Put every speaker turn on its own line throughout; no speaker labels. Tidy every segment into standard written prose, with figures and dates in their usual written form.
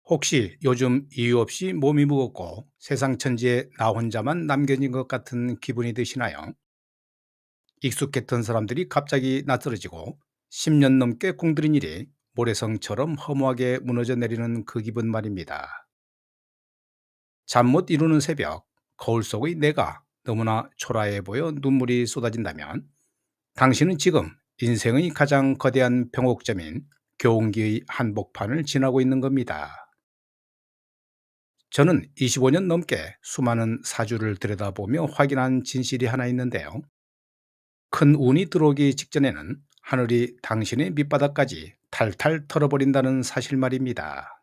혹시 요즘 이유 없이 몸이 무겁고 세상 천지에 나 혼자만 남겨진 것 같은 기분이 드시나요? 익숙했던 사람들이 갑자기 낯설어지고 10년 넘게 공들인 일이 모래성처럼 허무하게 무너져 내리는 그 기분 말입니다. 잠 못 이루는 새벽, 거울 속의 내가 너무나 초라해 보여 눈물이 쏟아진다면 당신은 지금 인생의 가장 거대한 병옥점인 교훈기의 한복판을 지나고 있는 겁니다. 저는 25년 넘게 수많은 사주를 들여다보며 확인한 진실이 하나 있는데요. 큰 운이 들어오기 직전에는 하늘이 당신의 밑바닥까지 탈탈 털어버린다는 사실 말입니다.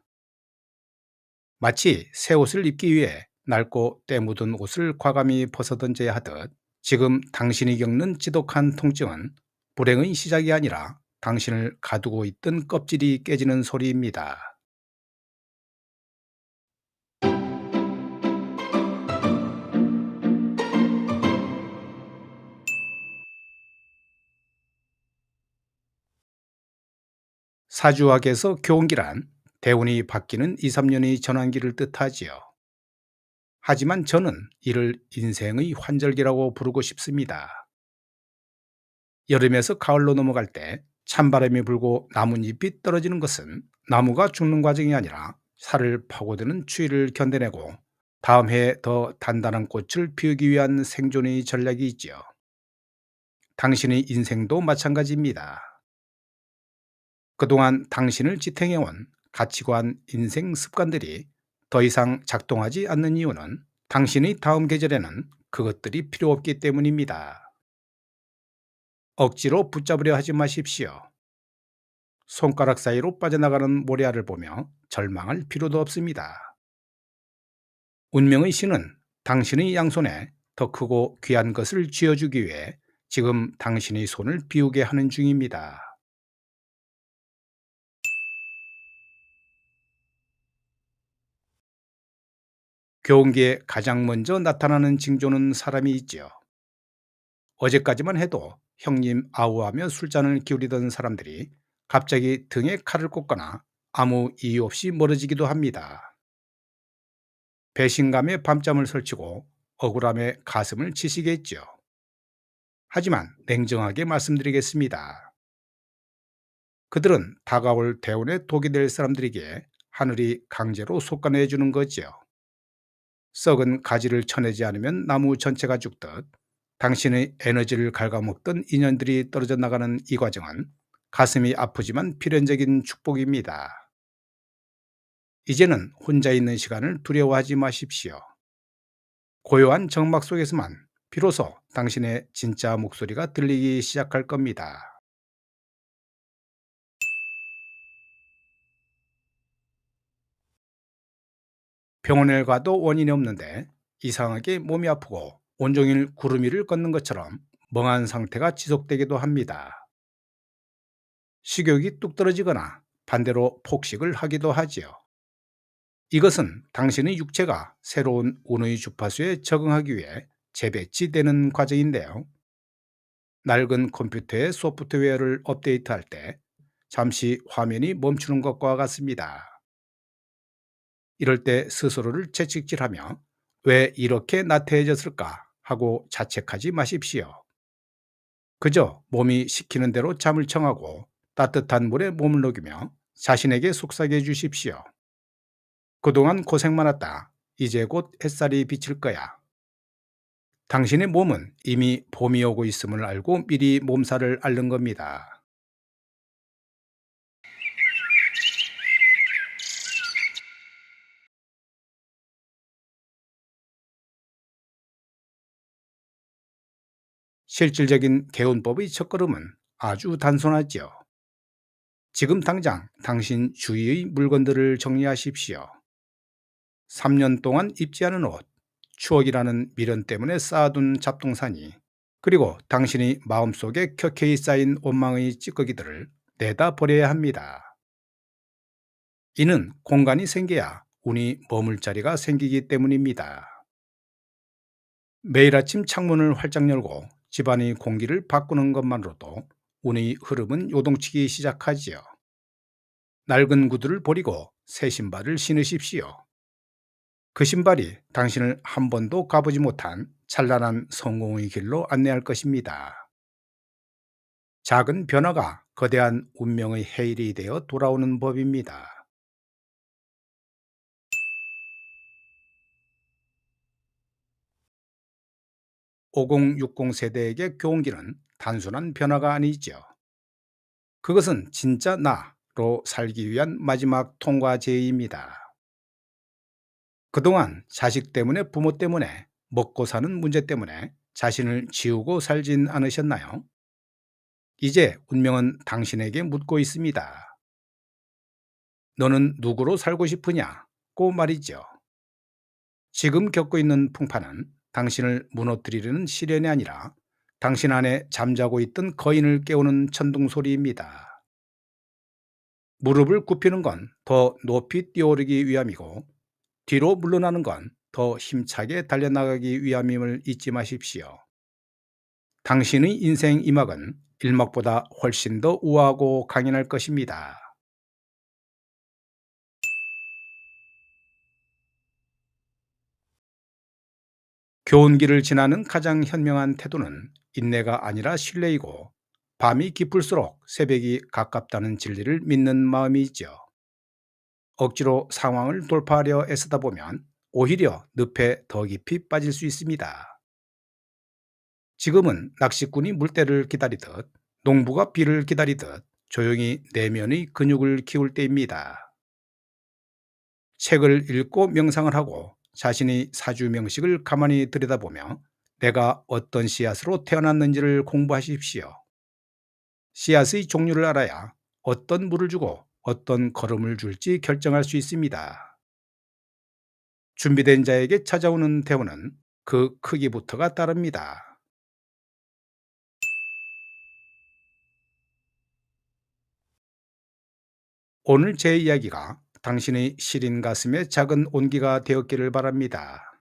마치 새 옷을 입기 위해 낡고 때 묻은 옷을 과감히 벗어던져야 하듯 지금 당신이 겪는 지독한 통증은 불행의 시작이 아니라 당신을 가두고 있던 껍질이 깨지는 소리입니다. 사주학에서 교훈기란 대운이 바뀌는 2, 3년의 전환기를 뜻하지요. 하지만 저는 이를 인생의 환절기라고 부르고 싶습니다. 여름에서 가을로 넘어갈 때 찬바람이 불고 나뭇잎이 떨어지는 것은 나무가 죽는 과정이 아니라 살을 파고드는 추위를 견뎌내고 다음 해에 더 단단한 꽃을 피우기 위한 생존의 전략이 있지요. 당신의 인생도 마찬가지입니다. 그동안 당신을 지탱해온 가치관, 인생 습관들이 더 이상 작동하지 않는 이유는 당신의 다음 계절에는 그것들이 필요 없기 때문입니다. 억지로 붙잡으려 하지 마십시오. 손가락 사이로 빠져나가는 모래알을 보며 절망할 필요도 없습니다. 운명의 신은 당신의 양손에 더 크고 귀한 것을 쥐어주기 위해 지금 당신의 손을 비우게 하는 중입니다. 교훈기에 가장 먼저 나타나는 징조는 사람이 있지요. 어제까지만 해도 형님 아우하며 술잔을 기울이던 사람들이 갑자기 등에 칼을 꽂거나 아무 이유 없이 멀어지기도 합니다. 배신감에 밤잠을 설치고 억울함에 가슴을 치시겠지요. 하지만 냉정하게 말씀드리겠습니다. 그들은 다가올 대운에 독이 될 사람들에게 하늘이 강제로 속아내 주는 거지요. 썩은 가지를 쳐내지 않으면 나무 전체가 죽듯 당신의 에너지를 갉아먹던 인연들이 떨어져 나가는 이 과정은 가슴이 아프지만 필연적인 축복입니다. 이제는 혼자 있는 시간을 두려워하지 마십시오. 고요한 정막 속에서만 비로소 당신의 진짜 목소리가 들리기 시작할 겁니다. 병원에 가도 원인이 없는데 이상하게 몸이 아프고 온종일 구름 위를 걷는 것처럼 멍한 상태가 지속되기도 합니다. 식욕이 뚝 떨어지거나 반대로 폭식을 하기도 하지요. 이것은 당신의 육체가 새로운 운의 주파수에 적응하기 위해 재배치되는 과정인데요. 낡은 컴퓨터의 소프트웨어를 업데이트할 때 잠시 화면이 멈추는 것과 같습니다. 이럴 때 스스로를 채찍질하며 왜 이렇게 나태해졌을까 하고 자책하지 마십시오. 그저 몸이 시키는 대로 잠을 청하고 따뜻한 물에 몸을 녹이며 자신에게 속삭여 주십시오. 그동안 고생 많았다. 이제 곧 햇살이 비칠 거야. 당신의 몸은 이미 봄이 오고 있음을 알고 미리 몸살을 앓는 겁니다. 실질적인 개운법의 첫걸음은 아주 단순하지요. 지금 당장 당신 주위의 물건들을 정리하십시오. 3년 동안 입지 않은 옷, 추억이라는 미련 때문에 쌓아둔 잡동사니, 그리고 당신이 마음속에 켜켜이 쌓인 원망의 찌꺼기들을 내다 버려야 합니다. 이는 공간이 생겨야 운이 머물 자리가 생기기 때문입니다. 매일 아침 창문을 활짝 열고 집안의 공기를 바꾸는 것만으로도 운의 흐름은 요동치기 시작하지요. 낡은 구두를 버리고 새 신발을 신으십시오. 그 신발이 당신을 한 번도 가보지 못한 찬란한 성공의 길로 안내할 것입니다. 작은 변화가 거대한 운명의 해일이 되어 돌아오는 법입니다. 5060 세대에게 교훈기는 단순한 변화가 아니죠. 그것은 진짜 나로 살기 위한 마지막 통과제의입니다. 그동안 자식 때문에, 부모 때문에, 먹고 사는 문제 때문에 자신을 지우고 살진 않으셨나요? 이제 운명은 당신에게 묻고 있습니다. 너는 누구로 살고 싶으냐고 말이죠. 지금 겪고 있는 풍파는 당신을 무너뜨리려는 시련이 아니라 당신 안에 잠자고 있던 거인을 깨우는 천둥소리입니다. 무릎을 굽히는 건 더 높이 뛰어오르기 위함이고, 뒤로 물러나는 건 더 힘차게 달려나가기 위함임을 잊지 마십시오. 당신의 인생 이막은 일막보다 훨씬 더 우아하고 강인할 것입니다. 교훈기를 지나는 가장 현명한 태도는 인내가 아니라 신뢰이고, 밤이 깊을수록 새벽이 가깝다는 진리를 믿는 마음이죠. 억지로 상황을 돌파하려 애쓰다 보면 오히려 늪에 더 깊이 빠질 수 있습니다. 지금은 낚시꾼이 물때를 기다리듯, 농부가 비를 기다리듯 조용히 내면의 근육을 키울 때입니다. 책을 읽고 명상을 하고 자신의 사주 명식을 가만히 들여다보며 내가 어떤 씨앗으로 태어났는지를 공부하십시오. 씨앗의 종류를 알아야 어떤 물을 주고 어떤 걸음을 줄지 결정할 수 있습니다. 준비된 자에게 찾아오는 대우는 그 크기부터가 따릅니다. 오늘 제 이야기가 당신의 시린 가슴에 작은 온기가 되었기를 바랍니다.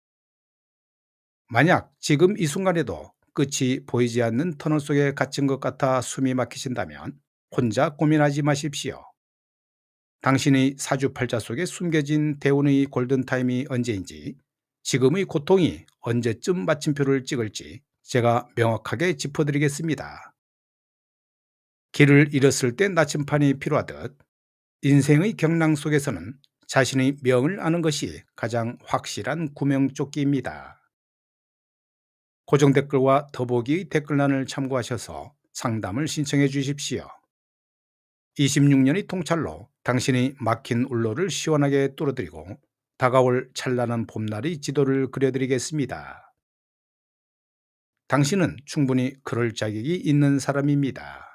만약 지금 이 순간에도 끝이 보이지 않는 터널 속에 갇힌 것 같아 숨이 막히신다면 혼자 고민하지 마십시오. 당신의 사주팔자 속에 숨겨진 대운의 골든타임이 언제인지, 지금의 고통이 언제쯤 마침표를 찍을지 제가 명확하게 짚어드리겠습니다. 길을 잃었을 때 나침판이 필요하듯 인생의 경랑 속에서는 자신의 명을 아는 것이 가장 확실한 구명조끼입니다. 고정 댓글과 더보기의 댓글란을 참고하셔서 상담을 신청해 주십시오. 26년의 통찰로 당신이 막힌 울로를 시원하게 뚫어드리고 다가올 찬란한 봄날의 지도를 그려드리겠습니다. 당신은 충분히 그럴 자격이 있는 사람입니다.